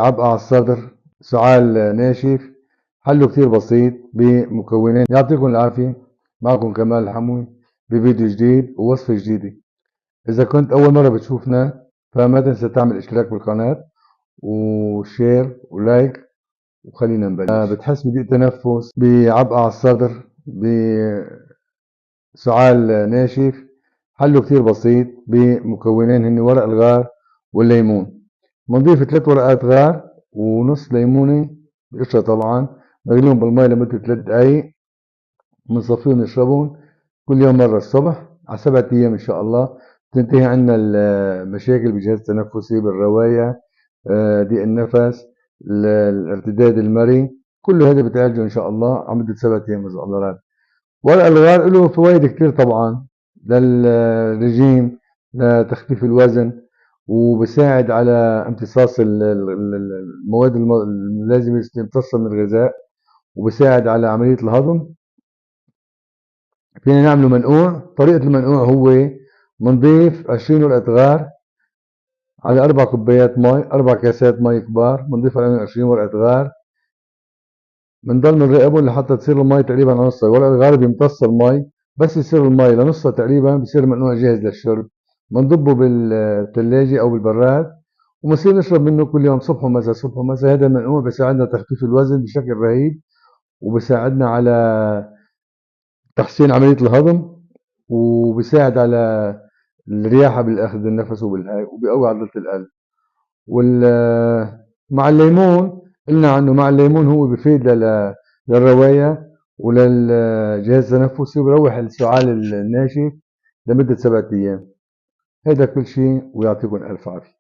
عبء على الصدر، سعال ناشف، حله كتير بسيط بمكونين. يعطيكم العافية. معكم كمال الحموي بفيديو جديد ووصفة جديدة. إذا كنت أول مرة بتشوفنا فما تنسى تعمل اشتراك بالقناة وشير ولايك، وخلينا نبلش. بتحس بضيق تنفس، بعبء على الصدر، بسعال ناشف، حله كتير بسيط بمكونين هن ورق الغار والليمون. بنضيف 3 ورقات غار ونص ليمونة بقشرة طبعا، نغليهم بالماء لمدة 3 دقايق، بنصفيهم نشربهم كل يوم مرة الصبح على 7 أيام إن شاء الله. تنتهي عنا المشاكل بالجهاز التنفسي، بالرواية، ضيق النفس، الارتداد المري، كل هذا بتعالجه إن شاء الله على مدة 7 أيام إذا الله راد. ورق الغار له فوائد كتير طبعا للرجيم، لتخفيف الوزن، وبساعد على امتصاص المواد اللازم تمتصها من الغذاء، وبساعد على عملية الهضم. فينا نعمله منقوع. طريقة المنقوع هو بنضيف 20 ورقة غار على 4 كوبايات مي، 4 كاسات مي كبار، بنضيف عليهم 20 ورقة غار، بنضل نراقبهم لحتى تصير المي تقريبا على نصها. ورق الغار بيمتص المي، بس يصير المي لنصها تقريبا بصير منقوع جاهز للشرب. بنضبه بالثلاجة أو بالبراد، وبنصير نشرب منه كل يوم صبح ومساء صبح ومساء. هذا المنقوع بيساعدنا تخفيف الوزن بشكل رهيب، وبيساعدنا على تحسين عملية الهضم، وبيساعد على الرياحة بالأخذ النفس وبالهاي، وبيقوي عضلة القلب. مع الليمون قلنا عنه، مع الليمون هو بفيد للرواية وللجهاز التنفسي، وبروح السعال الناشف لمدة 7 أيام. هذا كل شيء، ويعطيكم ألف عافية.